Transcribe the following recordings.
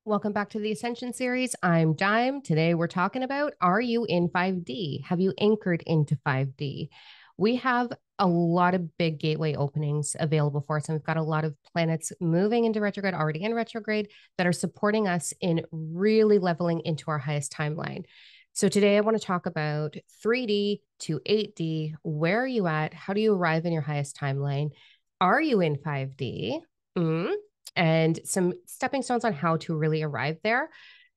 Welcome back to the Ascension Series. I'm Dime. Today we're talking about, are you in 5D? Have you anchored into 5D? We have a lot of big gateway openings available for us, and we've got a lot of planets moving into retrograde, already in retrograde, that are supporting us in really leveling into our highest timeline. So today I want to talk about 3D to 8D. Where are you at? How do you arrive in your highest timeline? Are you in 5D? And some stepping stones on how to really arrive there.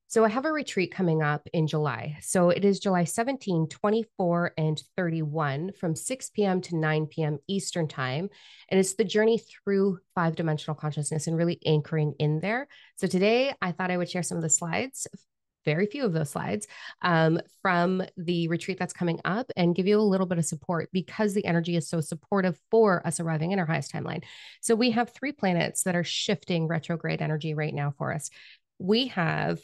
So I have a retreat coming up in July. So it is July 17, 24, and 31 from 6 p.m. to 9 p.m. Eastern time. And it's the journey through five-dimensional consciousness and really anchoring in there. So today I thought I would share some of the slides, very few of those slides, from the retreat that's coming up and give you a little bit of support because the energy is so supportive for us arriving in our highest timeline. So we have 3 planets that are shifting retrograde energy right now for us. We have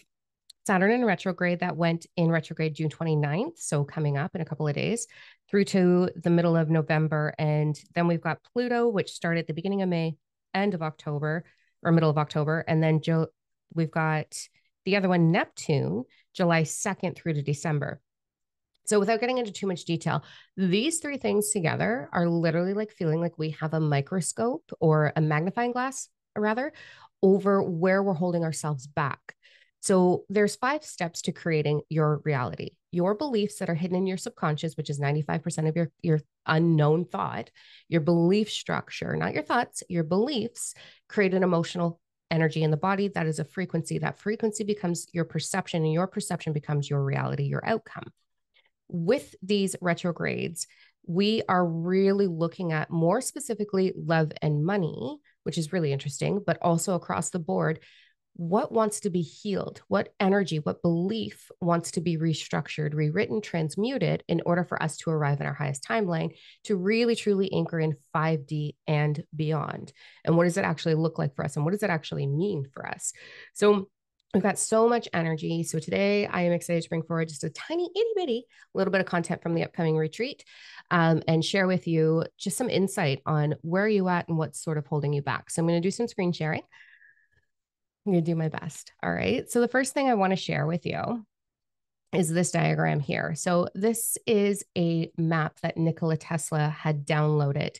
Saturn in retrograde that went in retrograde June 29th, so coming up in a couple of days, through to the middle of November. And then we've got Pluto, which started at the beginning of May, end of October, or middle of October. And then we've got the other one, Neptune, July 2nd through to December. So without getting into too much detail, these 3 things together are literally like feeling like we have a microscope or a magnifying glass, rather, over where we're holding ourselves back. So there's 5 steps to creating your reality. Your beliefs that are hidden in your subconscious, which is 95% of your unknown thought, your belief structure, not your thoughts, your beliefs create an emotional energy in the body. That is a frequency. That frequency becomes your perception, and your perception becomes your reality, your outcome. With these retrogrades, we are really looking at more specifically love and money, which is really interesting, but also across the board, what wants to be healed, what energy, what belief wants to be restructured, rewritten, transmuted in order for us to arrive in our highest timeline to really truly anchor in 5D and beyond. And what does it actually look like for us? And what does it actually mean for us? So we've got so much energy. So today I am excited to bring forward just a tiny itty bitty little bit of content from the upcoming retreat, and share with you just some insight on where are you at and what's sort of holding you back. So I'm going to do some screen sharing. I'm going to do my best. All right. So the first thing I want to share with you is this diagram here. So this is a map that Nikola Tesla had downloaded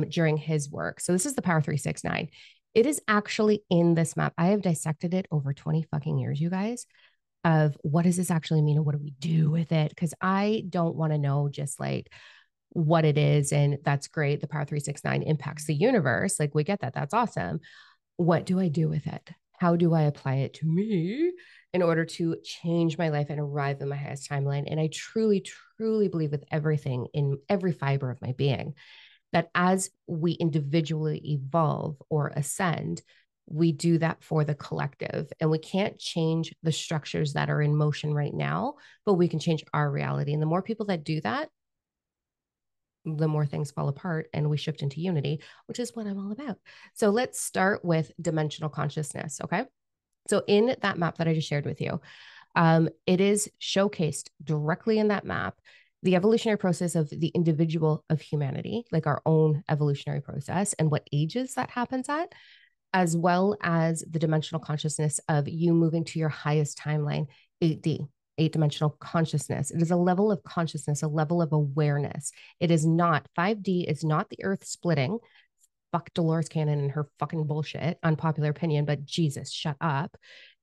during his work. So this is the Power 369. It is actually in this map. I have dissected it over 20 fucking years, you guys, of what does this actually mean and what do we do with it? Because I don't want to know just like what it is. And that's great. The Power 369 impacts the universe. Like we get that. That's awesome. What do I do with it? How do I apply it to me in order to change my life and arrive in my highest timeline? And I truly, truly believe with everything in every fiber of my being that as we individually evolve or ascend, we do that for the collective. And we can't change the structures that are in motion right now, but we can change our reality. And the more people that do that, the more things fall apart and we shift into unity, which is what I'm all about. So let's start with dimensional consciousness. Okay. So in that map that I just shared with you, it is showcased directly in that map the evolutionary process of the individual of humanity, like our own evolutionary process and what ages that happens at, as well as the dimensional consciousness of you moving to your highest timeline, 8D, 8-dimensional consciousness. It is a level of consciousness, a level of awareness. It is not, 5D is not the earth splitting. Fuck Dolores Cannon and her fucking bullshit, unpopular opinion, but Jesus, shut up.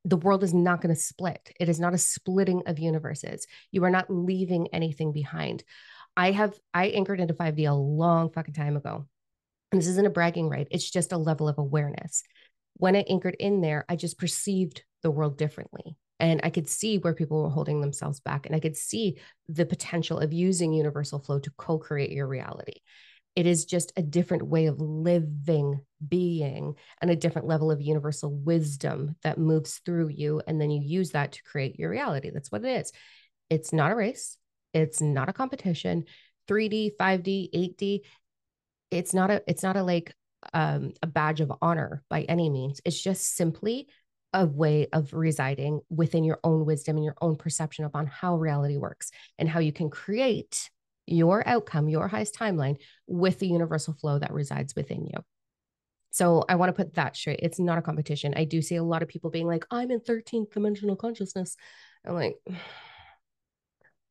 The world is not going to split. It is not a splitting of universes. You are not leaving anything behind. I anchored into 5D a long fucking time ago. And this isn't a bragging right. It's just a level of awareness. When I anchored in there, I just perceived the world differently. And I could see where people were holding themselves back. And I could see the potential of using universal flow to co-create your reality. It is just a different way of living, being, and a different level of universal wisdom that moves through you. And then you use that to create your reality. That's what it is. It's not a race. It's not a competition. 3D, 5D, 8D. It's not a like a badge of honor by any means. It's just simply a way of residing within your own wisdom and your own perception upon how reality works and how you can create your outcome, your highest timeline with the universal flow that resides within you. So I want to put that straight. It's not a competition. I do see a lot of people being like, I'm in 13th dimensional consciousness. I'm like,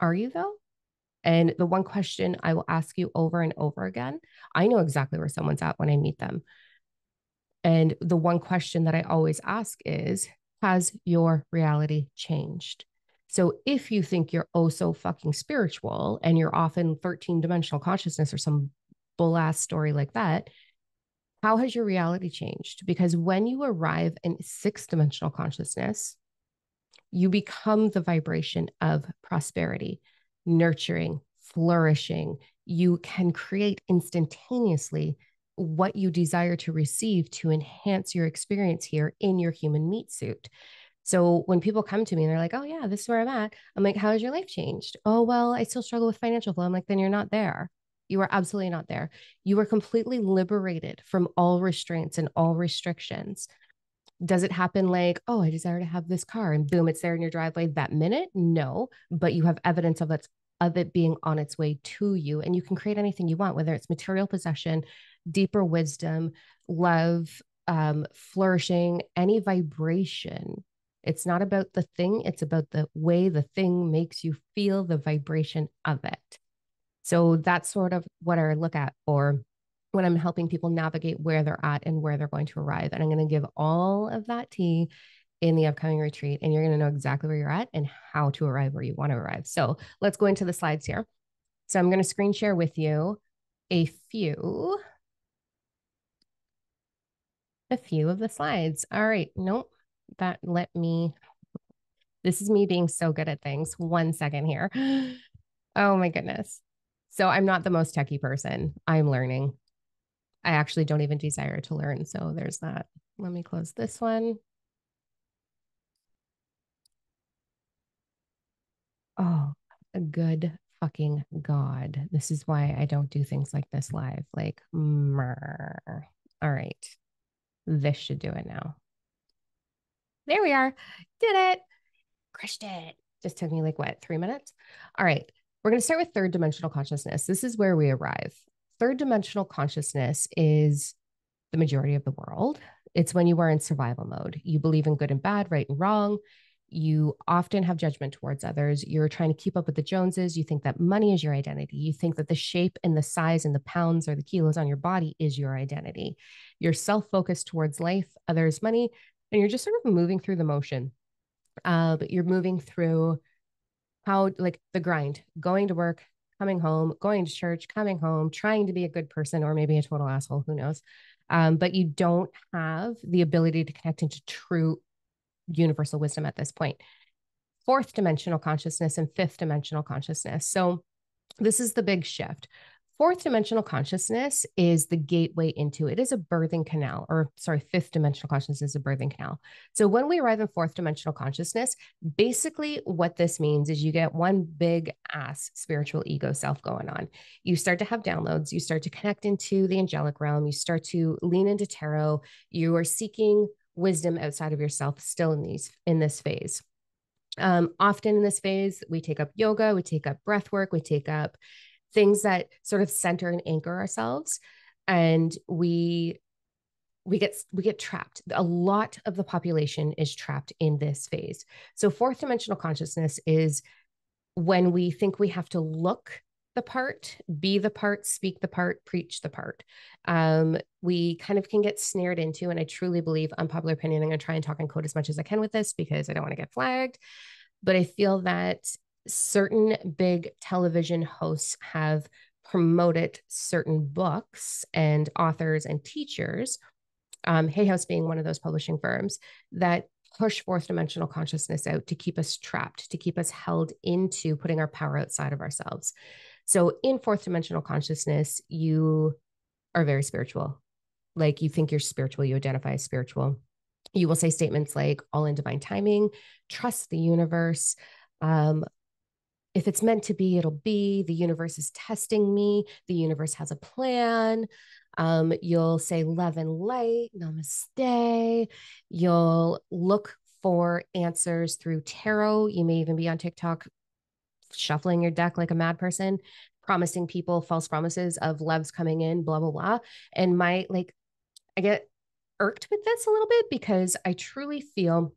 are you though? And the one question I will ask you over and over again, I know exactly where someone's at when I meet them. And the one question that I always ask is, has your reality changed? So if you think you're oh so fucking spiritual and you're off in 13 dimensional consciousness or some bull ass story like that, how has your reality changed? Because when you arrive in sixth dimensional consciousness, you become the vibration of prosperity, nurturing, flourishing. You can create instantaneously what you desire to receive to enhance your experience here in your human meat suit. So when people come to me and they're like, oh, yeah, this is where I'm at, I'm like, how has your life changed? Oh, well, I still struggle with financial flow. I'm like, then you're not there. You are absolutely not there. You are completely liberated from all restraints and all restrictions. Does it happen like, oh, I desire to have this car and boom, it's there in your driveway that minute? No, but you have evidence of it being on its way to you, and you can create anything you want, whether it's material possession, deeper wisdom, love, flourishing, any vibration. It's not about the thing, it's about the way the thing makes you feel, the vibration of it. So that's sort of what I look at for when I'm helping people navigate where they're at and where they're going to arrive. And I'm going to give all of that tea in the upcoming retreat, and you're going to know exactly where you're at and how to arrive where you want to arrive. So let's go into the slides here. So I'm going to screen share with you a few of the slides. All right. Nope. That let me, this is me being so good at things. 1 second here. Oh my goodness. So I'm not the most techie person. I'm learning. I actually don't even desire to learn. So there's that. Let me close this one. Oh, a good fucking God. This is why I don't do things like this live. Like, all right. This should do it now. There we are. Did it. Crushed it. Just took me like what, 3 minutes? All right. We're going to start with third dimensional consciousness. This is where we arrive. Third dimensional consciousness is the majority of the world. It's when you are in survival mode. You believe in good and bad, right and wrong. You often have judgment towards others. You're trying to keep up with the Joneses. You think that money is your identity. You think that the shape and the size and the pounds or the kilos on your body is your identity. You're self-focused towards life, others, money, and you're just sort of moving through the motion. But you're moving through how, like the grind, going to work, coming home, going to church, coming home, trying to be a good person or maybe a total asshole, who knows? But you don't have the ability to connect into true universal wisdom at this point. Fourth dimensional consciousness and fifth dimensional consciousness. So this is the big shift. Fourth dimensional consciousness is the gateway into it. It is a birthing canal, or sorry, fifth dimensional consciousness is a birthing canal. So when we arrive in fourth dimensional consciousness, basically what this means is you get one big ass spiritual ego self going on. You start to have downloads, you start to connect into the angelic realm, you start to lean into tarot, you are seeking wisdom outside of yourself still in this phase. Often in this phase, we take up yoga, we take up breath work, we take up things that sort of center and anchor ourselves, and we get trapped. A lot of the population is trapped in this phase. So fourth dimensional consciousness is when we think we have to look the part, be the part, speak the part, preach the part. We kind of can get snared into, and I truly believe, unpopular opinion, I'm going to try and talk in code as much as I can with this because I don't want to get flagged, but I feel that certain big television hosts have promoted certain books and authors and teachers, Hay House being one of those publishing firms, that push fourth dimensional consciousness out to keep us trapped, to keep us held into putting our power outside of ourselves. So in fourth dimensional consciousness, you are very spiritual. Like you think you're spiritual, you identify as spiritual. You will say statements like all in divine timing, trust the universe. If it's meant to be, it'll be. The universe is testing me. The universe has a plan. You'll say love and light, namaste. You'll look for answers through tarot. You may even be on TikTok shuffling your deck like a mad person, promising people false promises of love's coming in, blah, blah, blah. And I get irked with this a little bit because I truly feel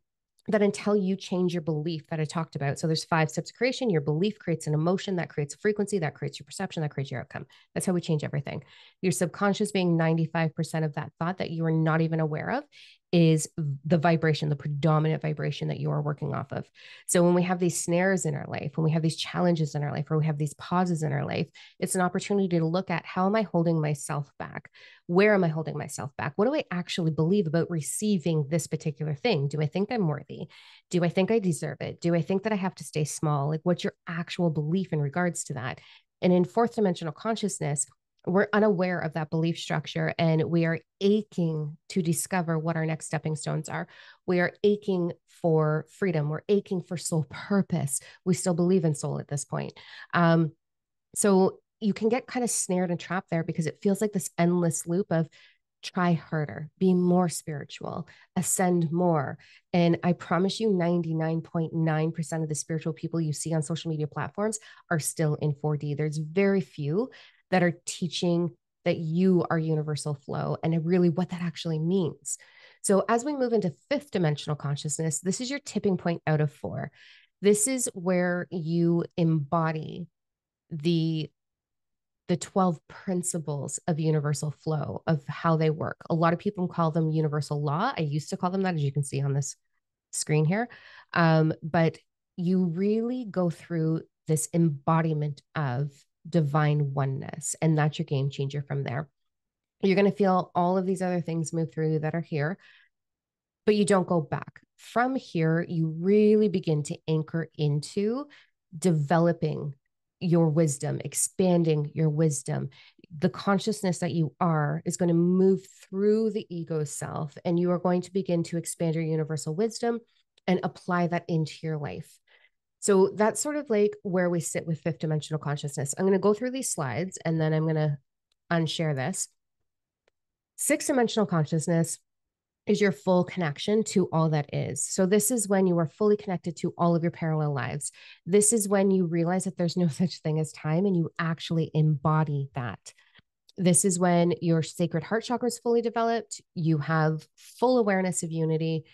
that until you change your belief that I talked about, so there's 5 steps of creation. Your belief creates an emotion, that creates a frequency, that creates your perception, that creates your outcome. That's how we change everything. Your subconscious being 95% of that thought that you are not even aware of is the vibration, the predominant vibration that you are working off of. So when we have these snares in our life, when we have these challenges in our life, or we have these pauses in our life, it's an opportunity to look at, how am I holding myself back? Where am I holding myself back? What do I actually believe about receiving this particular thing? Do I think I'm worthy? Do I think I deserve it? Do I think that I have to stay small? Like, what's your actual belief in regards to that? And in fourth dimensional consciousness, we're unaware of that belief structure, and we are aching to discover what our next stepping stones are. We are aching for freedom. We're aching for soul purpose. We still believe in soul at this point. So you can get kind of snared and trapped there because it feels like this endless loop of try harder, be more spiritual, ascend more. And I promise you, 99.9% of the spiritual people you see on social media platforms are still in 4D. There's very few that are teaching that you are universal flow and really what that actually means. So as we move into fifth dimensional consciousness, this is your tipping point out of 4. This is where you embody the 12 principles of universal flow, of how they work. A lot of people call them universal law. I used to call them that, as you can see on this screen here. But you really go through this embodiment of divine oneness, and that's your game changer from there. You're going to feel all of these other things move through that are here, but you don't go back. From here, you really begin to anchor into developing your wisdom, expanding your wisdom. The consciousness that you are is going to move through the ego self, and you are going to begin to expand your universal wisdom and apply that into your life. So that's sort of like where we sit with fifth dimensional consciousness. I'm going to go through these slides and then I'm going to unshare this. Sixth dimensional consciousness is your full connection to all that is. So this is when you are fully connected to all of your parallel lives. This is when you realize that there's no such thing as time and you actually embody that. This is when your sacred heart chakra is fully developed. You have full awareness of unity.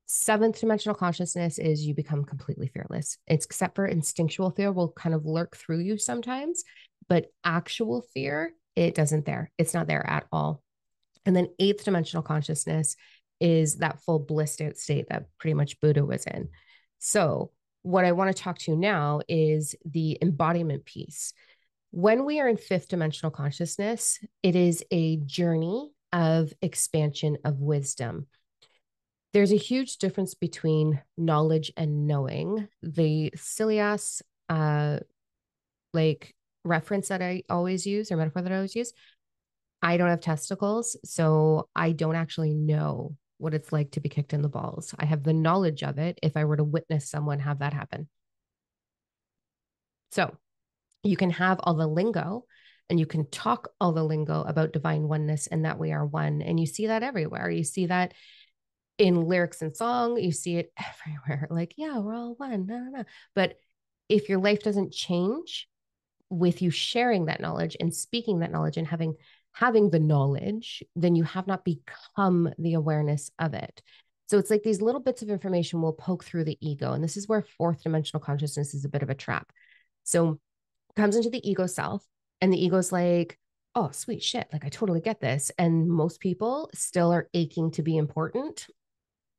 Seventh dimensional consciousness is you become completely fearless. It's except for instinctual fear will kind of lurk through you sometimes, but actual fear, it doesn't there. It's not there at all. And then eighth dimensional consciousness is that full bliss state that pretty much Buddha was in. So what I want to talk to now is the embodiment piece. When we are in fifth dimensional consciousness, it is a journey of expansion of wisdom. There's a huge difference between knowledge and knowing. The silly ass like reference that I always use, or metaphor that I always use, I don't have testicles, so I don't actually know what it's like to be kicked in the balls. I have the knowledge of it if I were to witness someone have that happen. So you can have all the lingo and you can talk all the lingo about divine oneness and that we are one. And you see that everywhere. You see that in lyrics and song, you see it everywhere. Like, yeah, we're all one. No, no, no. But if your life doesn't change with you sharing that knowledge and speaking that knowledge and having the knowledge, then you have not become the awareness of it. So it's like these little bits of information will poke through the ego. And this is where fourth dimensional consciousness is a bit of a trap. So it comes into the ego self, and the ego's like, oh, sweet shit. Like, I totally get this. And most people still are aching to be important.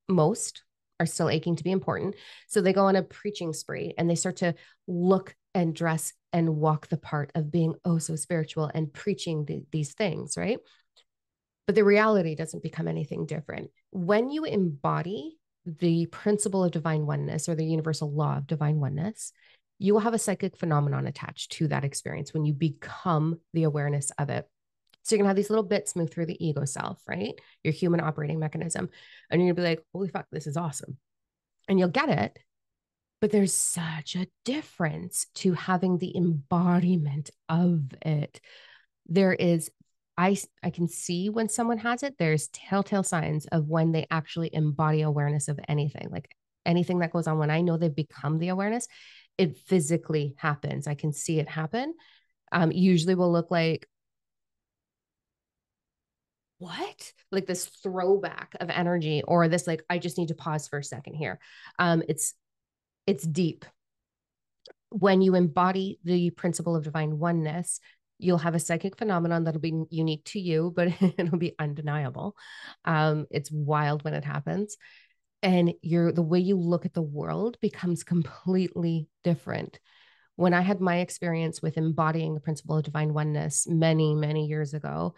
Most are still aching to be important. So they go on a preaching spree and they start to look and dress and walk the part of being oh so spiritual and preaching these things, right? But the reality doesn't become anything different. When you embody the principle of divine oneness or the universal law of divine oneness, you will have a psychic phenomenon attached to that experience when you become the awareness of it. So you're gonna have these little bits move through the ego self, right? Your human operating mechanism. And you're gonna be like, holy fuck, this is awesome. And you'll get it. But there's such a difference to having the embodiment of it. There is, I can see when someone has it, there's telltale signs of when they actually embody awareness of anything, like anything that goes on. When I know they've become the awareness, it physically happens. I can see it happen. Usually will look like what? Like this throwback of energy, or this, like, I just need to pause for a second here. It's deep. When you embody the principle of divine oneness, you'll have a psychic phenomenon that'll be unique to you, but it'll be undeniable. It's wild when it happens. And the way you look at the world becomes completely different. When I had my experience with embodying the principle of divine oneness many, many years ago,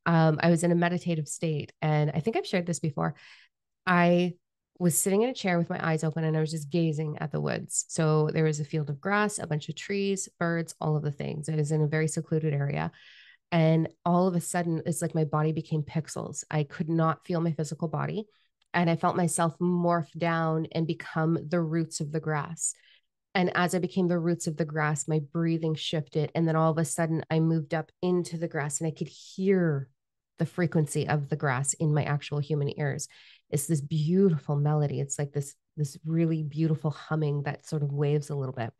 I was in a meditative state. And I think I've shared this before. I was sitting in a chair with my eyes open and I was just gazing at the woods. So there was a field of grass, a bunch of trees, birds, all of the things. It was in a very secluded area. And all of a sudden, it's like my body became pixels. I could not feel my physical body. And I felt myself morph down and become the roots of the grass. And as I became the roots of the grass, my breathing shifted. And then all of a sudden, I moved up into the grass and I could hear the frequency of the grass in my actual human ears. It's this beautiful melody. It's like this really beautiful humming that sort of waves a little bit.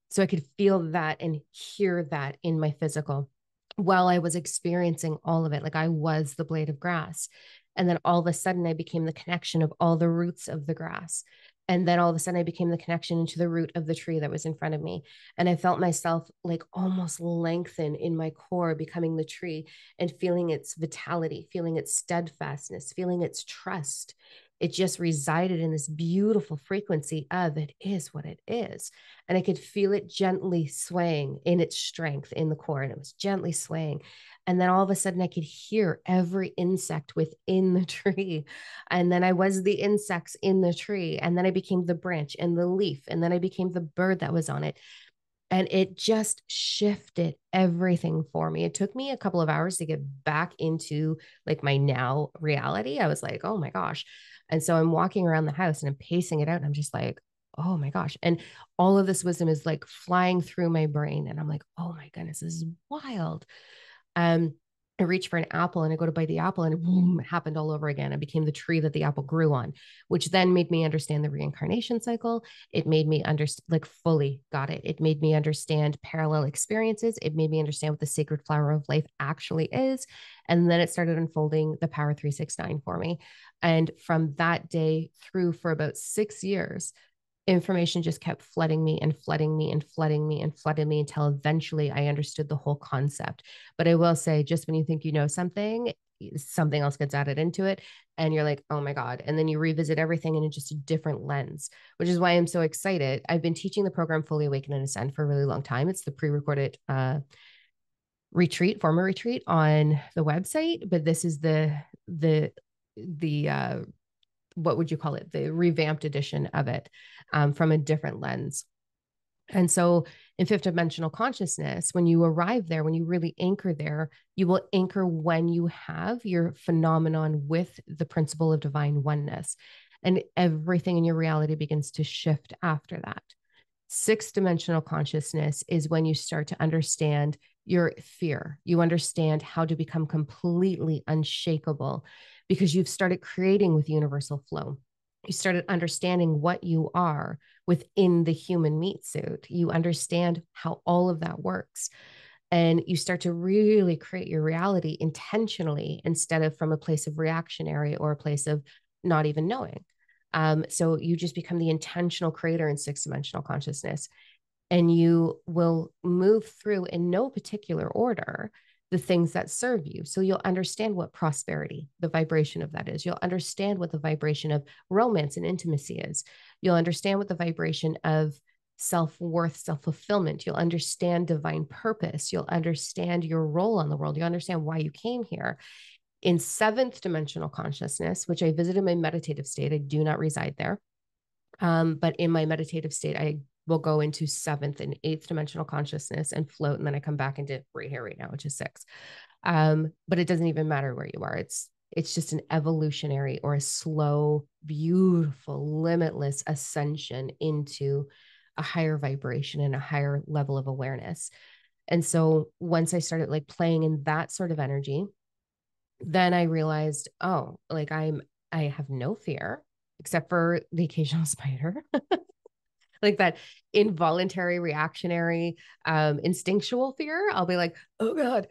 So I could feel that and hear that in my physical while I was experiencing all of it. Like I was the blade of grass. And then all of a sudden, I became the connection of all the roots of the grass. And then all of a sudden, I became the connection into the root of the tree that was in front of me. And I felt myself like almost lengthen in my core, becoming the tree and feeling its vitality, feeling its steadfastness, feeling its trust. It just resided in this beautiful frequency of it is what it is. And I could feel it gently swaying in its strength in the core. And it was gently swaying. And then all of a sudden, I could hear every insect within the tree. And then I was the insects in the tree. And then I became the branch and the leaf. And then I became the bird that was on it. And it just shifted everything for me. It took me a couple of hours to get back into like my now reality. I was like, oh my gosh. And so I'm walking around the house and I'm pacing it out. And I'm just like, oh my gosh. And all of this wisdom is like flying through my brain. And I'm like, oh my goodness, this is wild. Um, I reach for an apple and I go to bite the apple and boom, it happened all over again. I became the tree that the apple grew on, which then made me understand the reincarnation cycle. It made me understand, like fully got it. It made me understand parallel experiences. It made me understand what the sacred flower of life actually is. And then it started unfolding the Power 369 for me. And from that day through for about 6 years, information just kept flooding me and flooding me and flooding me and flooding me until eventually I understood the whole concept. But I will say, just when you think you know something, something else gets added into it. And you're like, oh my God. And then you revisit everything in just a different lens, which is why I'm so excited. I've been teaching the program Fully Awaken and Ascend for a really long time. It's the pre-recorded former retreat on the website, but this is the what would you call it? The revamped edition of it, from a different lens. And so in fifth dimensional consciousness, when you arrive there, when you really anchor there, you will anchor when you have your phenomenon with the principle of divine oneness. And everything in your reality begins to shift after that. Sixth dimensional consciousness is when you start to understand your fear. You understand how to become completely unshakable because you've started creating with universal flow. You started understanding what you are within the human meat suit. You understand how all of that works. And you start to really create your reality intentionally instead of from a place of reactionary or a place of not even knowing. So you just become the intentional creator in sixth dimensional consciousness. And you will move through in no particular order the things that serve you. So you'll understand what prosperity, the vibration of that is. You'll understand what the vibration of romance and intimacy is. You'll understand what the vibration of self-worth, self-fulfillment. You'll understand divine purpose. You'll understand your role on the world. You'll understand why you came here. In seventh dimensional consciousness, which I visited my meditative state, I do not reside there. But in my meditative state, I will go into seventh and eighth dimensional consciousness and float. And then I come back into right here, right now, which is six. But it doesn't even matter where you are. It's just an evolutionary or a slow, beautiful, limitless ascension into a higher vibration and a higher level of awareness. And so once I started like playing in that sort of energy, then I realized, oh, like I have no fear except for the occasional spider, like that involuntary, reactionary, instinctual fear. I'll be like, oh God.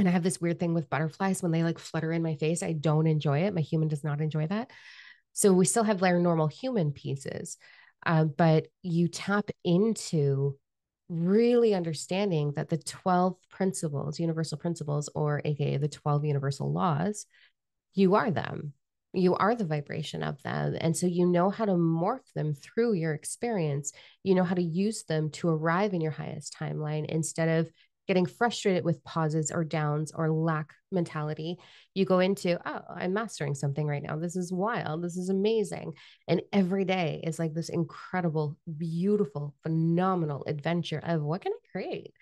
And I have this weird thing with butterflies when they like flutter in my face. I don't enjoy it. My human does not enjoy that. So we still have their normal human pieces, but you tap into really understanding that the 12 principles, universal principles, or AKA the 12 universal laws, you are them. You are the vibration of them. And so you know how to morph them through your experience. You know how to use them to arrive in your highest timeline instead of getting frustrated with pauses or downs or lack mentality. You go into, oh, I'm mastering something right now. This is wild. This is amazing. And every day is like this incredible, beautiful, phenomenal adventure of what can I create?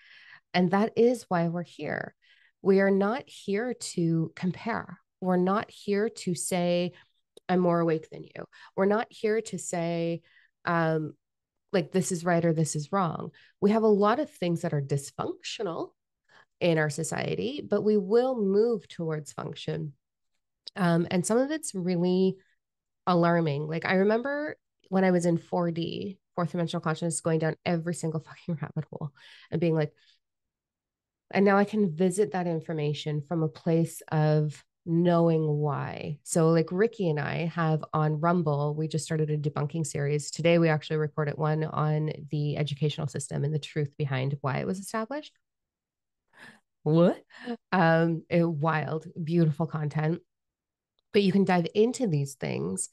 And that is why we're here. We are not here to compare. We're not here to say, I'm more awake than you. We're not here to say, um, like, this is right or this is wrong. We have a lot of things that are dysfunctional in our society, but we will move towards function. And some of it's really alarming. Like, I remember when I was in 4D, fourth dimensional consciousness, going down every single fucking rabbit hole and being like, and now I can visit that information from a place of knowing why. So, like Ricky and I have on Rumble, we just started a debunking series. Today, we actually recorded one on the educational system and the truth behind why it was established. What? Wild, beautiful content. But you can dive into these things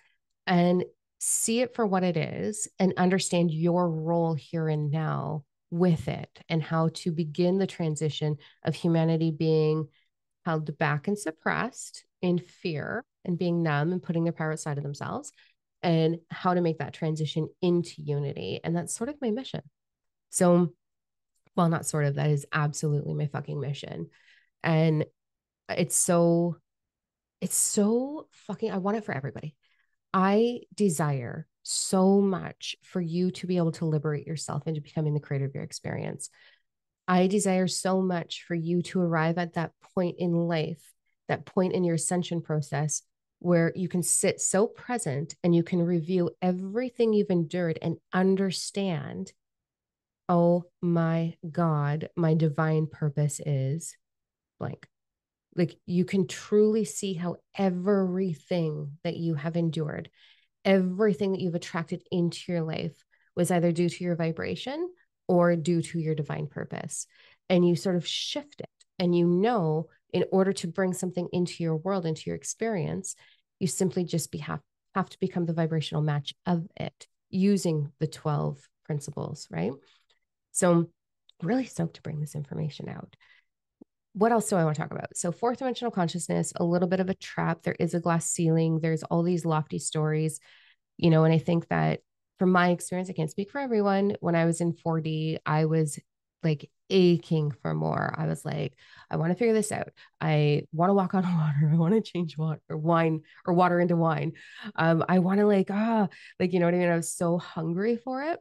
and see it for what it is and understand your role here and now with it and how to begin the transition of humanity being held back and suppressed in fear and being numb and putting their power outside of themselves, and how to make that transition into unity. And that's sort of my mission. So, well, not sort of, that is absolutely my fucking mission. And it's so, it's so fucking, I want it for everybody. I desire so much for you to be able to liberate yourself into becoming the creator of your experience. I desire so much for you to arrive at that point in life, that point in your ascension process where you can sit so present and you can review everything you've endured and understand, oh my God, my divine purpose is blank. Like you can truly see how everything that you have endured, everything that you've attracted into your life was either due to your vibration or due to your divine purpose. And you sort of shift it. And you know, in order to bring something into your world, into your experience, you simply just have to become the vibrational match of it using the 12 principles, right? So I'm really stoked to bring this information out. What else do I want to talk about? So, fourth dimensional consciousness, a little bit of a trap. There is a glass ceiling. There's all these lofty stories, and I think that from my experience, I can't speak for everyone. When I was in 4D, I was like aching for more. I was like, I want to figure this out. I want to walk on water. I want to change water or wine or water into wine. I want to like, you know what I mean? I was so hungry for it.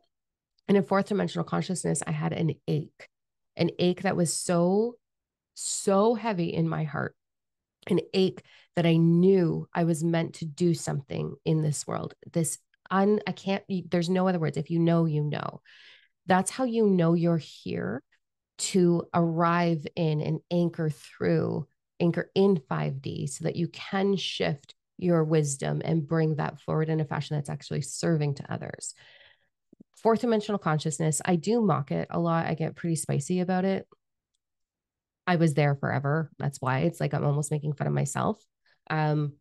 And in fourth dimensional consciousness, I had an ache that was so, so heavy in my heart, an ache that I knew I was meant to do something in this world. I can't, there's no other words. If you know, you know. That's how you know you're here to arrive in and anchor in 5D so that you can shift your wisdom and bring that forward in a fashion that's actually serving to others. Fourth dimensional consciousness, I do mock it a lot. I get pretty spicy about it. I was there forever. That's why it's like I'm almost making fun of myself. Um,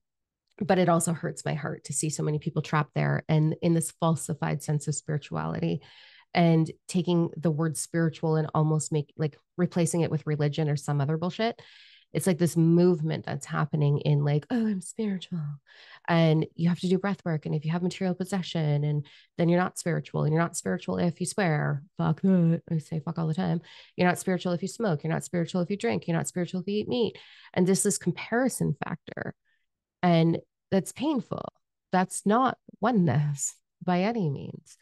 but it also hurts my heart to see so many people trapped there and in this falsified sense of spirituality and taking the word spiritual and almost replacing it with religion or some other bullshit. It's like this movement that's happening in like, oh, I'm spiritual. And you have to do breath work. And if you have material possession, and then you're not spiritual. And you're not spiritual if you swear. Fuck that. I say fuck all the time. You're not spiritual if you smoke. You're not spiritual if you drink. You're not spiritual if you eat meat. And this comparison factor. And that's painful. That's not oneness by any means.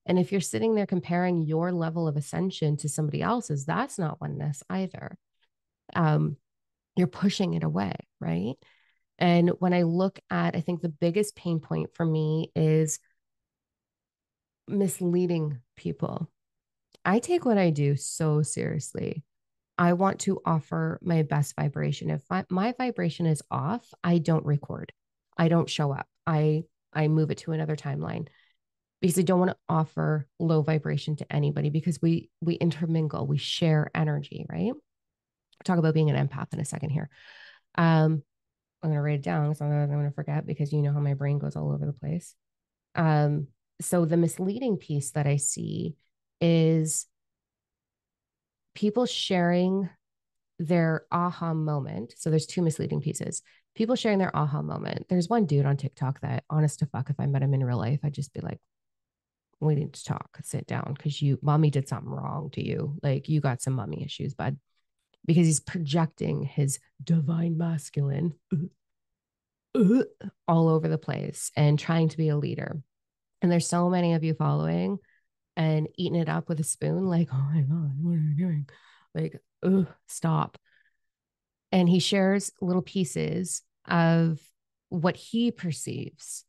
And if you're sitting there comparing your level of ascension to somebody else's, that's not oneness either. You're pushing it away, right? And when I look at, I think the biggest pain point for me is misleading people. I take what I do so seriously. I want to offer my best vibration. If my vibration is off, I don't record. I don't show up. I move it to another timeline because I don't want to offer low vibration to anybody because we intermingle, we share energy, right? Talk about being an empath in a second here. I'm going to write it down so I'm going to forget because you know how my brain goes all over the place. Um, so the misleading piece that I see is people sharing their aha moment. So there's two misleading pieces. People sharing their aha moment. There's one dude on TikTok that, honest to fuck, if I met him in real life, I'd just be like, we need to talk, sit down, because mommy did something wrong to you. Like, you got some mommy issues, bud. Because he's projecting his divine masculine all over the place and trying to be a leader. And there's so many of you following and eating it up with a spoon, like, oh my God, what are you doing? Like, stop. And he shares little pieces of what he perceives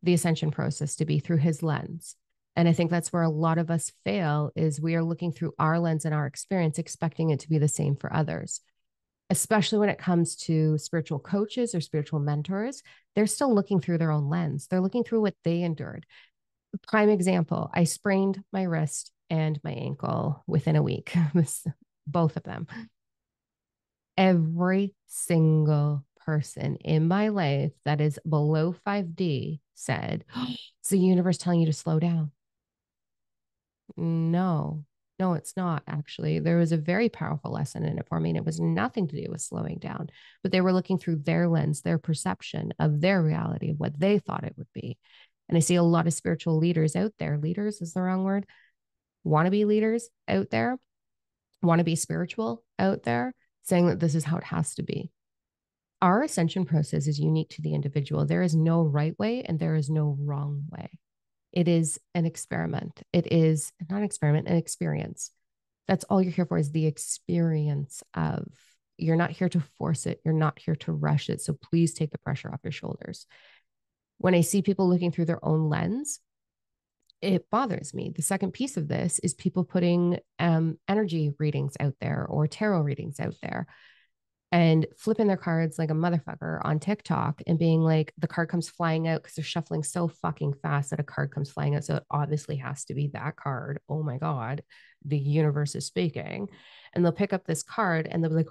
the ascension process to be through his lens. And I think that's where a lot of us fail is we are looking through our lens and our experience, expecting it to be the same for others, especially when it comes to spiritual coaches or spiritual mentors. They're still looking through their own lens. They're looking through what they endured. Prime example, I sprained my wrist and my ankle within a week, both of them. Every single person in my life that is below 5D said, it's the universe telling you to slow down. No, no, it's not actually. There was a very powerful lesson in it for me, and it was nothing to do with slowing down, but they were looking through their lens, their perception of their reality, of what they thought it would be. And I see a lot of spiritual leaders out there. Leaders is the wrong word. Wannabe leaders out there, want to be spiritual out there, saying that this is how it has to be. Our ascension process is unique to the individual. There is no right way and there is no wrong way. It is an experiment. It is not an experiment, an experience. That's all you're here for is the experience of. You're not here to force it. You're not here to rush it. So please take the pressure off your shoulders. When I see people looking through their own lens, it bothers me. The second piece of this is people putting energy readings out there or tarot readings out there and flipping their cards like a motherfucker on TikTok and being like, the card comes flying out because they're shuffling so fucking fast that a card comes flying out. So it obviously has to be that card. Oh my God, the universe is speaking. And they'll pick up this card and they'll be like,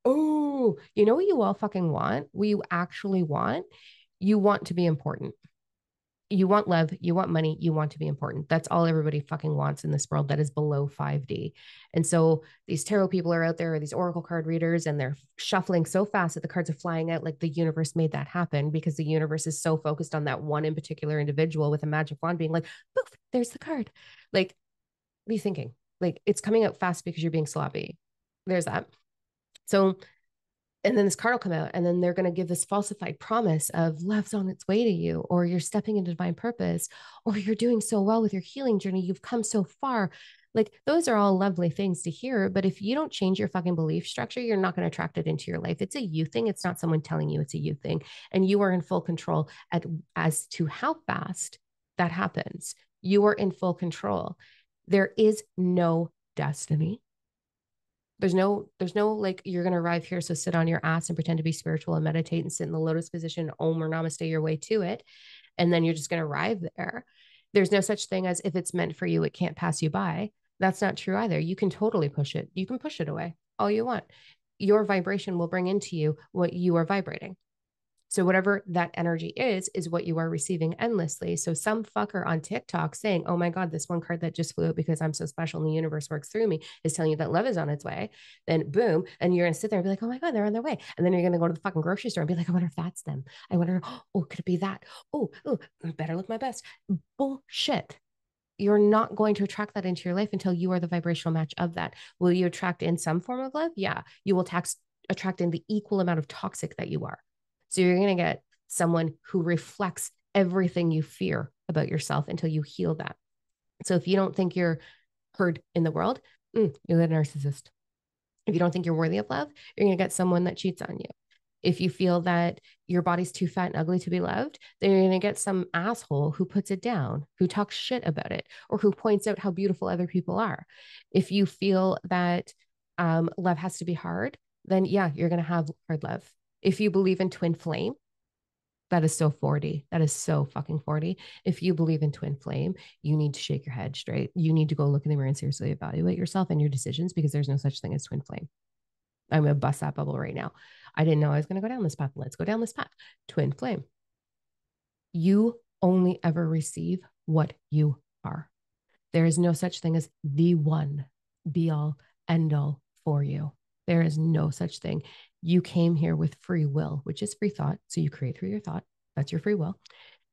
oh, you know what you all fucking want? What you actually want? You want to be important. You want love, you want money, you want to be important. That's all everybody fucking wants in this world that is below 5D. And so these tarot people are out there, or these oracle card readers, and they're shuffling so fast that the cards are flying out like the universe made that happen because the universe is so focused on that one in particular individual with a magic wand being like, poof, there's the card. Like, what are you thinking? Like, it's coming out fast because you're being sloppy. There's that. So and then this card will come out and then they're going to give this falsified promise of love's on its way to you, or you're stepping into divine purpose, or you're doing so well with your healing journey, you've come so far. Like, those are all lovely things to hear, but if you don't change your fucking belief structure, you're not going to attract it into your life. It's a you thing. It's not someone telling you it's a you thing, and you are in full control as to how fast that happens. You are in full control. There is no destiny. There's no like, you're going to arrive here, so sit on your ass and pretend to be spiritual and meditate and sit in the lotus position, om or namaste your way to it. And then you're just going to arrive there. There's no such thing as if it's meant for you, it can't pass you by. That's not true either. You can totally push it. You can push it away all you want. Your vibration will bring into you what you are vibrating. So whatever that energy is what you are receiving endlessly. So some fucker on TikTok saying, oh my God, this one card that just flew out because I'm so special and the universe works through me is telling you that love is on its way. Then boom. And you're going to sit there and be like, oh my God, they're on their way. And then you're going to go to the fucking grocery store and be like, I wonder if that's them. I wonder, oh, could it be that? Oh, better look my best. Bullshit. You're not going to attract that into your life until you are the vibrational match of that. Will you attract in some form of love? Yeah. You will attract in the equal amount of toxic that you are. So you're going to get someone who reflects everything you fear about yourself until you heal that. So if you don't think you're heard in the world, you're a narcissist. If you don't think you're worthy of love, you're going to get someone that cheats on you. If you feel that your body's too fat and ugly to be loved, then you're going to get some asshole who puts it down, who talks shit about it, or who points out how beautiful other people are. If you feel that love has to be hard, then yeah, you're going to have hard love. If you believe in twin flame, that is so 40. That is so fucking 40. If you believe in twin flame, you need to shake your head straight. You need to go look in the mirror and seriously evaluate yourself and your decisions, because there's no such thing as twin flame. I'm going to bust that bubble right now. I didn't know I was going to go down this path. Let's go down this path. Twin flame. You only ever receive what you are. There is no such thing as the one be all end all for you. There is no such thing. You came here with free will, which is free thought. So you create through your thought. That's your free will.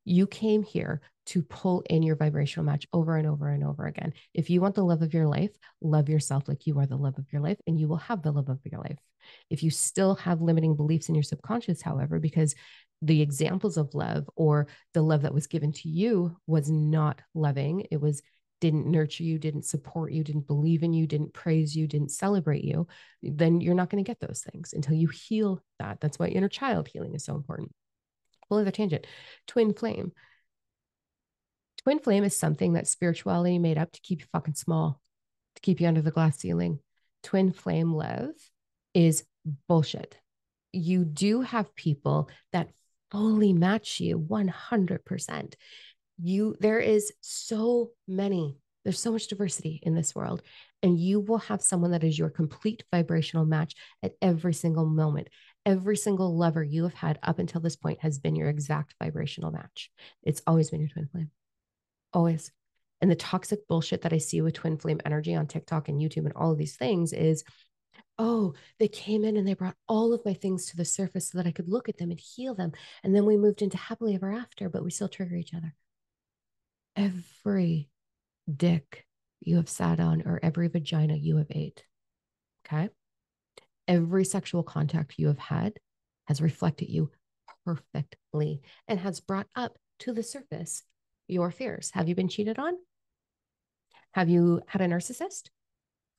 You came here to pull in your vibrational match over and over and over again. If you want the love of your life, love yourself like you are the love of your life, and you will have the love of your life. If you still have limiting beliefs in your subconscious, however, because the examples of love or the love that was given to you was not loving, it was didn't nurture you, didn't support you, didn't believe in you, didn't praise you, didn't celebrate you, then you're not going to get those things until you heal that. That's why inner child healing is so important. Whole other tangent. Twin flame. Twin flame is something that spirituality made up to keep you fucking small, to keep you under the glass ceiling. Twin flame love is bullshit. You do have people that fully match you 100%. There is so many, there's so much diversity in this world, and you will have someone that is your complete vibrational match at every single moment. Every single lover you have had up until this point has been your exact vibrational match. It's always been your twin flame. Always. And the toxic bullshit that I see with twin flame energy on TikTok and YouTube and all of these things is, oh, they came in and they brought all of my things to the surface so that I could look at them and heal them. And then we moved into happily ever after, but we still trigger each other. Every dick you have sat on or every vagina you have ate, okay? Every sexual contact you have had has reflected you perfectly and has brought up to the surface your fears. Have you been cheated on? Have you had a narcissist?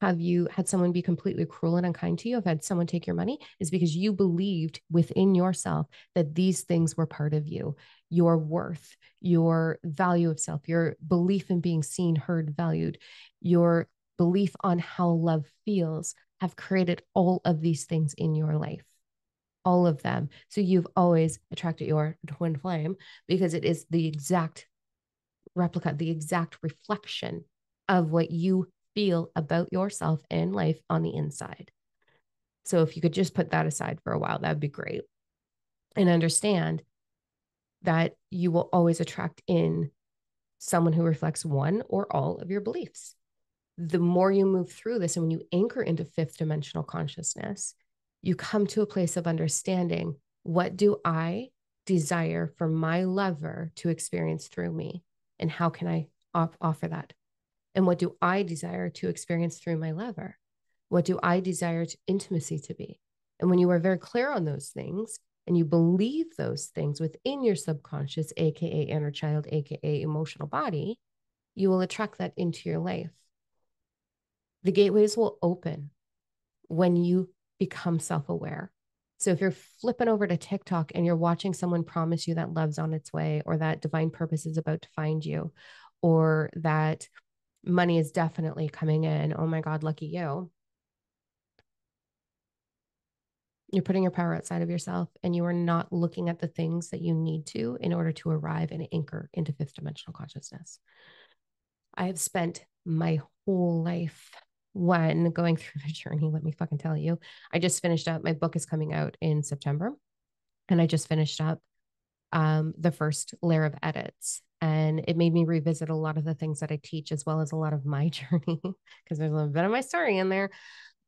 Have you had someone be completely cruel and unkind to you? Have had someone take your money? Is because you believed within yourself that these things were part of you, your worth, your value of self, your belief in being seen, heard, valued, your belief on how love feels have created all of these things in your life. All of them. So you've always attracted your twin flame because it is the exact replica, the exact reflection of what you feel about yourself and life on the inside. So if you could just put that aside for a while, that would be great. And understand that you will always attract in someone who reflects one or all of your beliefs. The more you move through this, and when you anchor into fifth dimensional consciousness, you come to a place of understanding, what do I desire for my lover to experience through me? And how can I offer that? And what do I desire to experience through my lover? What do I desire intimacy to be? And when you are very clear on those things and you believe those things within your subconscious, AKA inner child, AKA emotional body, you will attract that into your life. The gateways will open when you become self-aware. So if you're flipping over to TikTok and you're watching someone promise you that love's on its way, or that divine purpose is about to find you, or that money is definitely coming in, oh my God, lucky you. You're putting your power outside of yourself, and you are not looking at the things that you need to in order to arrive and anchor into fifth dimensional consciousness. I have spent my whole life going through the journey. Let me fucking tell you. I just finished up, my book is coming out in September, and I just finished up the first layer of edits. And it made me revisit a lot of the things that I teach, as well as a lot of my journey, because there's a little bit of my story in there.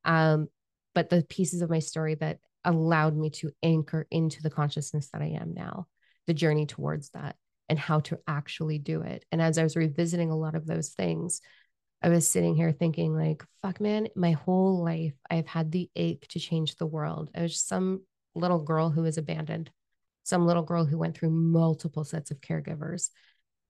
But the pieces of my story that allowed me to anchor into the consciousness that I am now, the journey towards that, and how to actually do it. And as I was revisiting a lot of those things, I was sitting here thinking, like, fuck, man, my whole life, I've had the ache to change the world. I was some little girl who was abandoned, some little girl who went through multiple sets of caregivers,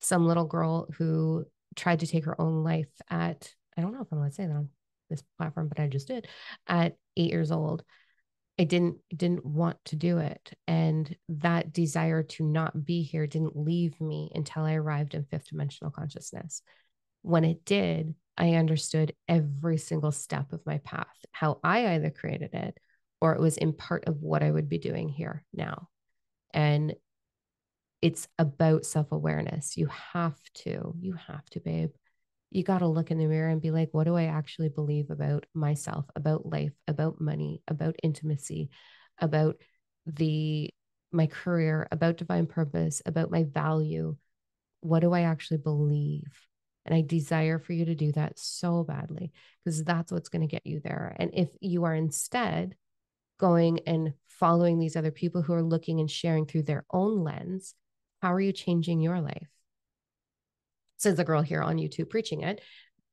some little girl who tried to take her own life at, I don't know if I'm going to say that on this platform, but I just did, at 8 years old. I didn't want to do it. And that desire to not be here didn't leave me until I arrived in fifth dimensional consciousness. When it did, I understood every single step of my path, how I either created it or it was in part of what I would be doing here now. And it's about self-awareness. You have to, babe. You got to look in the mirror and be like, what do I actually believe about myself, about life, about money, about intimacy, about the my career, about divine purpose, about my value? What do I actually believe? And I desire for you to do that so badly because that's what's going to get you there. And if you are instead going and following these other people who are looking and sharing through their own lens, how are you changing your life? Says the girl here on YouTube preaching it,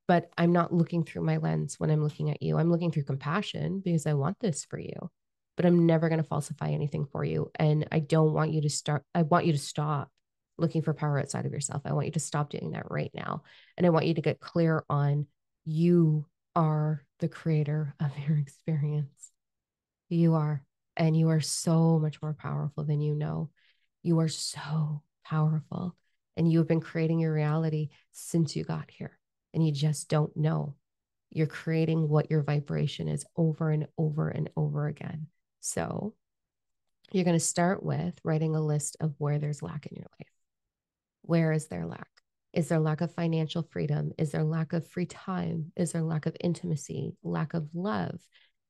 but I'm not looking through my lens when I'm looking at you. I'm looking through compassion because I want this for you, but I'm never going to falsify anything for you. And I don't want you to start, I want you to stop looking for power outside of yourself. I want you to stop doing that right now. And I want you to get clear on you are the creator of your experience. You are. And you are so much more powerful than you know. You are so powerful. And you have been creating your reality since you got here. And you just don't know. You're creating what your vibration is over and over and over again. So you're going to start with writing a list of where there's lack in your life. Where is there lack? Is there lack of financial freedom? Is there lack of free time? Is there lack of intimacy? Lack of love?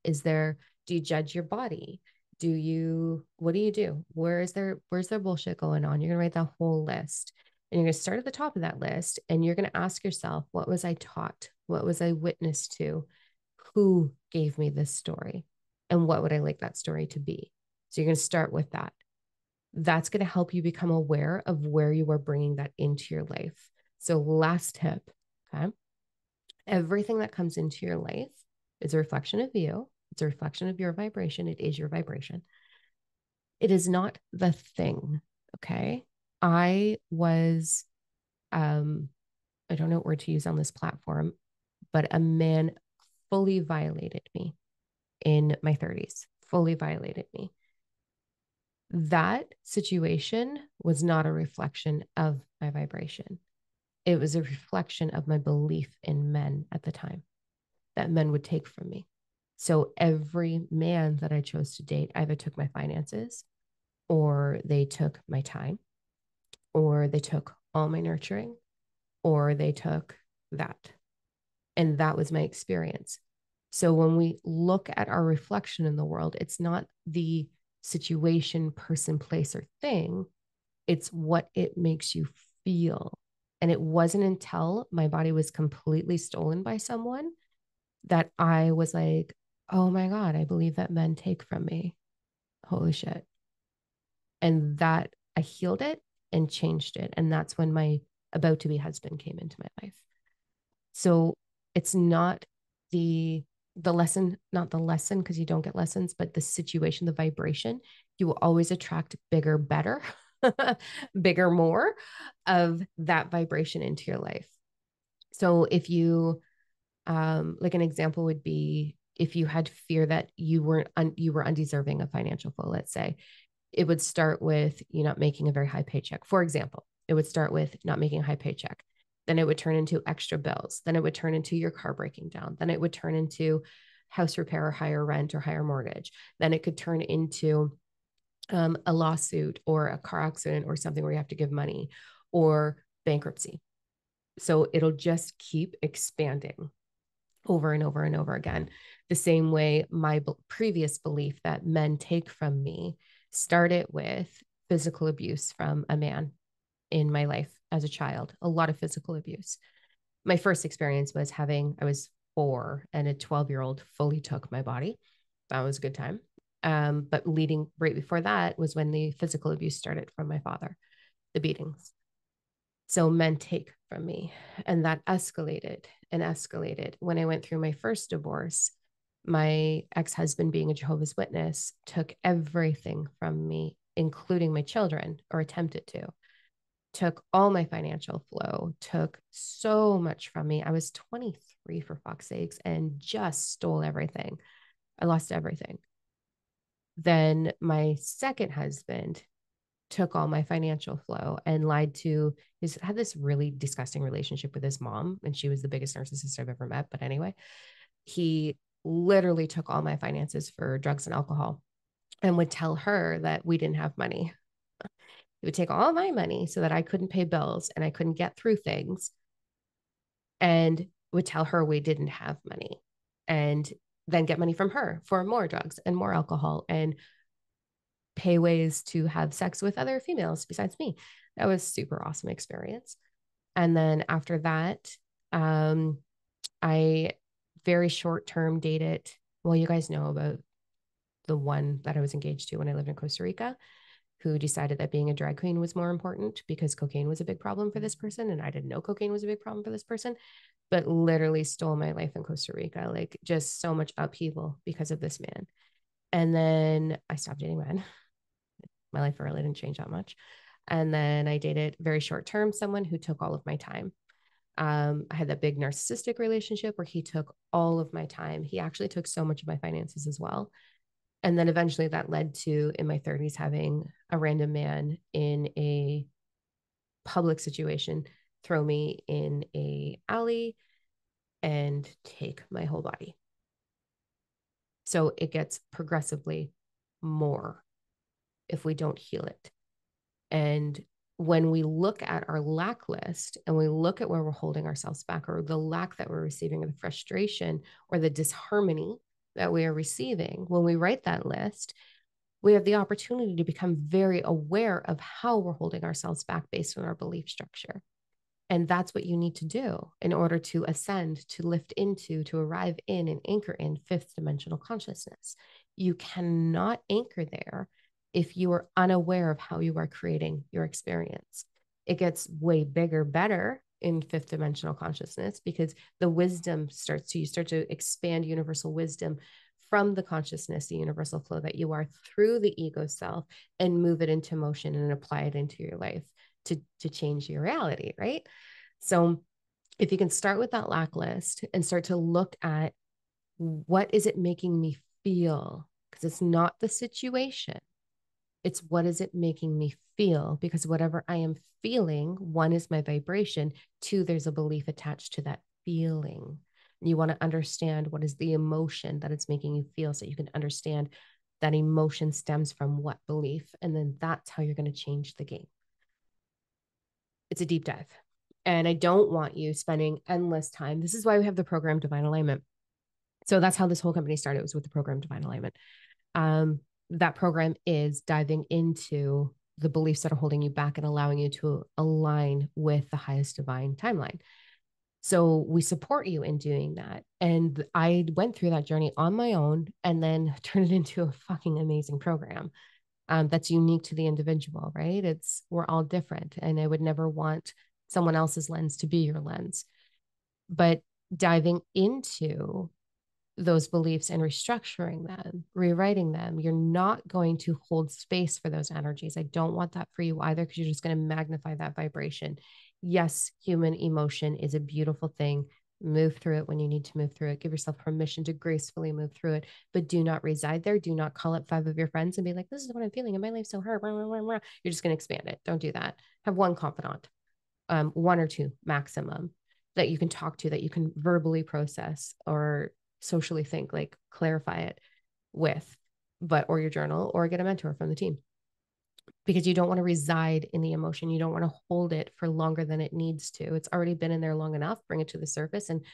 Is there, do you judge your body? What do you do? Where's there bullshit going on? You're going to write that whole list and you're going to start at the top of that list and you're going to ask yourself, what was I taught? What was I witness to? Who gave me this story? And what would I like that story to be? So you're going to start with that. That's going to help you become aware of where you are bringing that into your life. So last tip, okay? Everything that comes into your life is a reflection of you. It's a reflection of your vibration. It is your vibration. It is not the thing, okay? I was, I don't know what word to use on this platform, but a man fully violated me in my 30s, fully violated me. That situation was not a reflection of my vibration. It was a reflection of my belief in men at the time that men would take from me. So every man that I chose to date either took my finances or they took my time or they took all my nurturing or they took that. And that was my experience. So when we look at our reflection in the world, it's not the situation, person, place, or thing. It's what it makes you feel. And it wasn't until my body was completely stolen by someone that I was like, oh my God, I believe that men take from me. Holy shit. And that I healed it and changed it. And that's when my about to be husband came into my life. So it's not the lesson, not the lesson, because you don't get lessons, but the situation, the vibration. You will always attract bigger, better, bigger, more of that vibration into your life. So if you, like an example would be if you had fear that you were undeserving of financial flow, let's say, it would start with you not making a very high paycheck. For example, it would start with not making a high paycheck. Then it would turn into extra bills. Then it would turn into your car breaking down. Then it would turn into house repair or higher rent or higher mortgage. Then it could turn into a lawsuit or a car accident or something where you have to give money or bankruptcy. So it'll just keep expanding over and over and over again. The same way my previous belief that men take from me started with physical abuse from a man in my life as a child, a lot of physical abuse. My first experience was I was 4 and a 12-year-old fully took my body. That was a good time. But leading right before that was when the physical abuse started from my father, the beatings. So men take from me. And that escalated and escalated. When I went through my first divorce, my ex-husband, being a Jehovah's Witness, took everything from me, including my children, or attempted to. Took all my financial flow, took so much from me. I was 23 for fuck's sakes and just stole everything. I lost everything. Then my second husband took all my financial flow and lied to his, had this really disgusting relationship with his mom, and she was the biggest narcissist I've ever met. But anyway, he literally took all my finances for drugs and alcohol and would tell her that we didn't have money. He would take all my money so that I couldn't pay bills and I couldn't get through things, and would tell her we didn't have money, and then get money from her for more drugs and more alcohol and pay ways to have sex with other females besides me. That was super awesome experience. And then after that, um, I very short term dated. Well, you guys know about the one that I was engaged to when I lived in Costa Rica, who decided that being a drag queen was more important because cocaine was a big problem for this person. And I didn't know cocaine was a big problem for this person, but literally stole my life in Costa Rica. Like just so much upheaval because of this man. And then I stopped dating men. My life really didn't change that much. And then I dated very short term someone who took all of my time. I had that big narcissistic relationship where he took all of my time. He actually took so much of my finances as well. And then eventually that led to, in my 30s, having a random man in a public situation throw me in a alley and take my whole body. So it gets progressively more if we don't heal it. And when we look at our lack list and we look at where we're holding ourselves back, or the lack that we're receiving, or the frustration or the disharmony that we are receiving, when we write that list, we have the opportunity to become very aware of how we're holding ourselves back based on our belief structure. And that's what you need to do in order to ascend, to lift into, to arrive in and anchor in fifth dimensional consciousness. You cannot anchor there if you are unaware of how you are creating your experience. It gets way bigger, better in fifth dimensional consciousness because the wisdom starts to, you start to expand universal wisdom from the consciousness, the universal flow that you are through the ego self, and move it into motion and apply it into your life to change your reality, right? So if you can start with that lack list and start to look at what is it making me feel, because it's not the situation, it's what is it making me feel, because whatever I am feeling, one is my vibration, two, there's a belief attached to that feeling. You want to understand what is the emotion that it's making you feel so you can understand that emotion stems from what belief, and then that's how you're going to change the game. It's a deep dive. And I don't want you spending endless time. This is why we have the program Divine Alignment. So that's how this whole company started, was with the program Divine Alignment. That program is diving into the beliefs that are holding you back and allowing you to align with the highest divine timeline. So we support you in doing that. And I went through that journey on my own and then turned it into a fucking amazing program. That's unique to the individual, right? We're all different. And I would never want someone else's lens to be your lens. But diving into those beliefs and restructuring them, rewriting them, you're not going to hold space for those energies. I don't want that for you either, because you're just going to magnify that vibration. Yes, human emotion is a beautiful thing. Move through it when you need to move through it. Give yourself permission to gracefully move through it, but do not reside there. Do not call up 5 of your friends and be like, this is what I'm feeling and my life's so hard. You're just going to expand it. Don't do that. Have one confidant, 1 or 2 maximum, that you can talk to, that you can verbally process or socially think, like clarify it with, or your journal, or get a mentor from the team, because you don't want to reside in the emotion. You don't want to hold it for longer than it needs to. It's already been in there long enough. Bring it to the surface and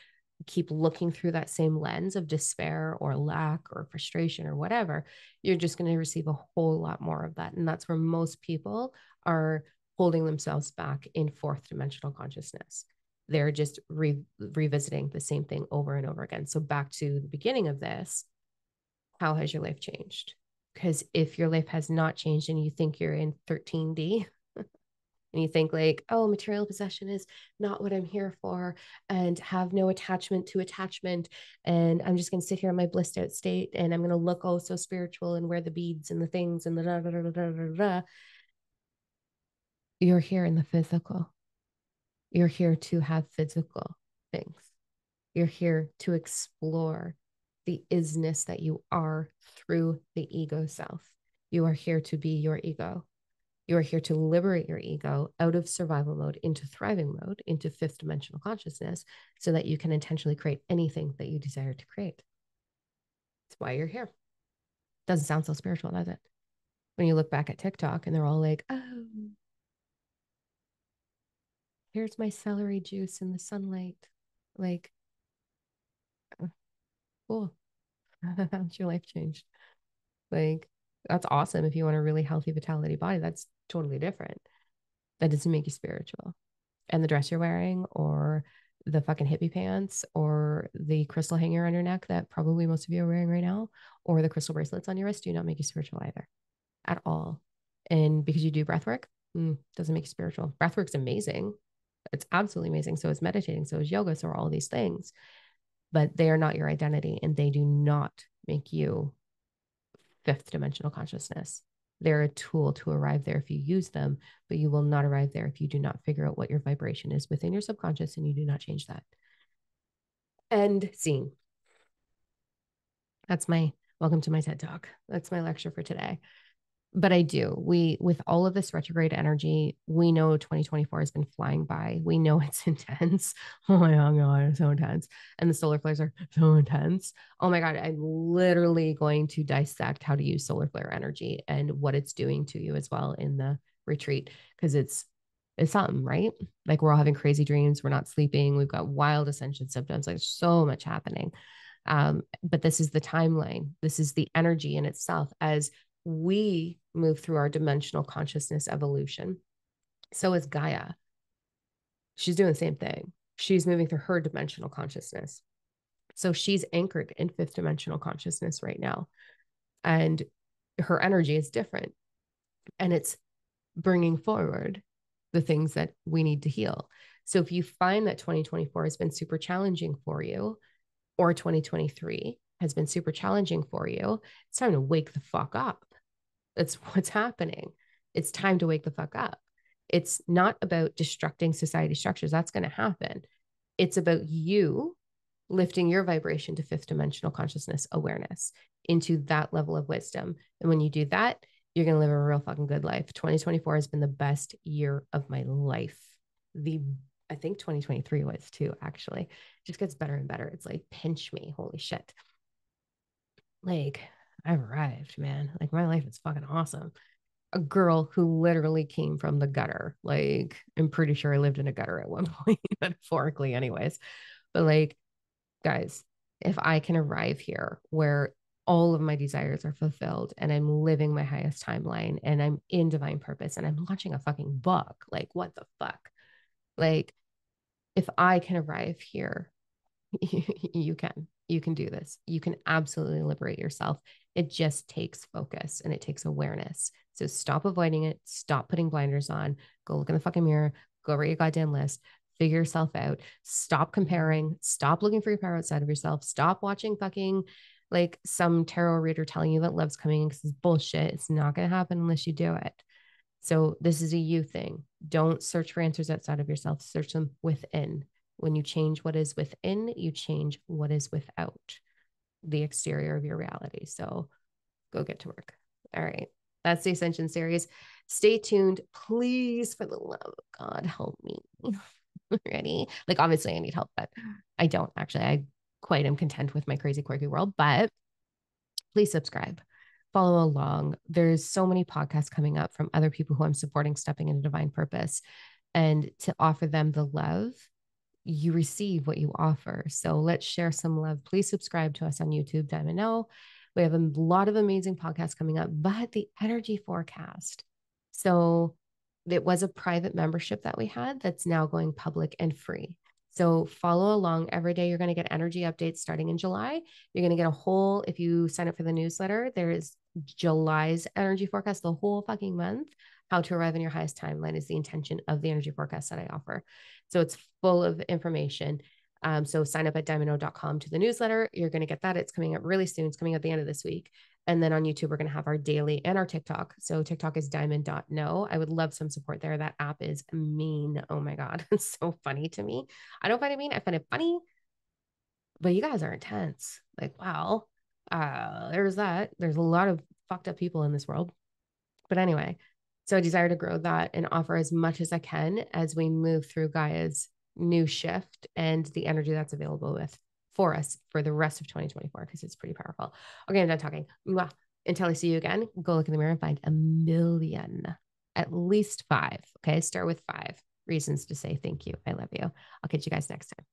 keep looking through that same lens of despair or lack or frustration or whatever. You're just going to receive a whole lot more of that. And that's where most people are holding themselves back in fourth dimensional consciousness. They're just revisiting the same thing over and over again. So back to the beginning of this, how has your life changed? Because if your life has not changed and you think you're in 13D, and you think like, oh, material possession is not what I'm here for, and have no attachment to attachment, and I'm just going to sit here in my blissed out state, and I'm going to look oh so spiritual and wear the beads and the things and the da da da da da da. You're here in the physical. You're here to have physical things. You're here to explore the isness that you are through the ego self. You are here to be your ego. You are here to liberate your ego out of survival mode into thriving mode, into fifth dimensional consciousness, so that you can intentionally create anything that you desire to create. That's why you're here. Doesn't sound so spiritual, does it? When you look back at TikTok and they're all like, oh, here's my celery juice in the sunlight. Like, cool. How's your life changed? Like, that's awesome. If you want a really healthy vitality body, that's totally different. That doesn't make you spiritual. And the dress you're wearing, or the fucking hippie pants, or the crystal hanger on your neck that probably most of you are wearing right now, or the crystal bracelets on your wrist, do not make you spiritual either at all. And because you do breath work, doesn't make you spiritual. Breath work's amazing. It's absolutely amazing. So is meditating, so is yoga, so are all these things. But they are not your identity, and they do not make you fifth dimensional consciousness. They're a tool to arrive there if you use them, but you will not arrive there if you do not figure out what your vibration is within your subconscious and you do not change that. End scene. That's my welcome to my TED Talk. That's my lecture for today. But I do. With all of this retrograde energy, we know 2024 has been flying by. We know it's intense. Oh my God, it's so intense. And the solar flares are so intense. Oh my God, I'm literally going to dissect how to use solar flare energy and what it's doing to you as well in the retreat, because it's something, right? Like, we're all having crazy dreams. We're not sleeping. We've got wild ascension symptoms. Like, so much happening. But this is the timeline. This is the energy in itself as we move through our dimensional consciousness evolution. So is Gaia. She's doing the same thing. She's moving through her dimensional consciousness. So she's anchored in fifth dimensional consciousness right now. And her energy is different. And it's bringing forward the things that we need to heal. So if you find that 2024 has been super challenging for you, or 2023 has been super challenging for you, it's time to wake the fuck up. That's what's happening. It's time to wake the fuck up. It's not about destructing society structures. That's going to happen. It's about you lifting your vibration to fifth dimensional consciousness awareness into that level of wisdom. And when you do that, you're going to live a real fucking good life. 2024 has been the best year of my life. I think 2023 was too, actually. It just gets better and better. It's like, pinch me. Holy shit. Like, I've arrived, man. Like, my life is fucking awesome. A girl who literally came from the gutter. Like, I'm pretty sure I lived in a gutter at one point, metaphorically, anyways. But like, guys, if I can arrive here where all of my desires are fulfilled and I'm living my highest timeline and I'm in divine purpose and I'm launching a fucking book, like, what the fuck? Like, if I can arrive here, you can do this. You can absolutely liberate yourself. It just takes focus and it takes awareness. So stop avoiding it. Stop putting blinders on. Go look in the fucking mirror. Go write your goddamn list. Figure yourself out. Stop comparing. Stop looking for your power outside of yourself. Stop watching fucking like some tarot reader telling you that love's coming, because it's bullshit. It's not going to happen unless you do it. So this is a you thing. Don't search for answers outside of yourself. Search them within. When you change what is within, you change what is without the exterior of your reality. So go get to work. All right. That's the Ascension series. Stay tuned. Please, for the love of God, help me. Ready? Like, obviously, I need help, but I don't actually. I quite am content with my crazy, quirky world, but please subscribe, follow along. There's so many podcasts coming up from other people who I'm supporting, stepping into divine purpose, and to offer them the love, you receive what you offer. So let's share some love. Please subscribe to us on YouTube. Diamond know we have a lot of amazing podcasts coming up, but the energy forecast. So it was a private membership that we had that's now going public and free. So follow along every day. You're going to get energy updates starting in July. You're going to get a whole, if you sign up for the newsletter, there is July's energy forecast, the whole fucking month. How to arrive in your highest timeline is the intention of the energy forecast that I offer. So it's full of information. So sign up at diamondno.com to the newsletter. You're going to get that. It's coming up really soon. It's coming at the end of this week. And then on YouTube, we're going to have our daily and our TikTok. So TikTok is diamond.no. I would love some support there. That app is mean. Oh my God. It's so funny to me. I don't find it mean. I find it funny, but you guys are intense. Like, wow. There's that. There's a lot of fucked up people in this world. But anyway, So I desire to grow that and offer as much as I can as we move through Gaia's new shift and the energy that's available for us for the rest of 2024, because it's pretty powerful. Okay, I'm done talking. Mwah. Until I see you again, go look in the mirror and find a million, at least 5. Okay, start with 5 reasons to say thank you. I love you. I'll catch you guys next time.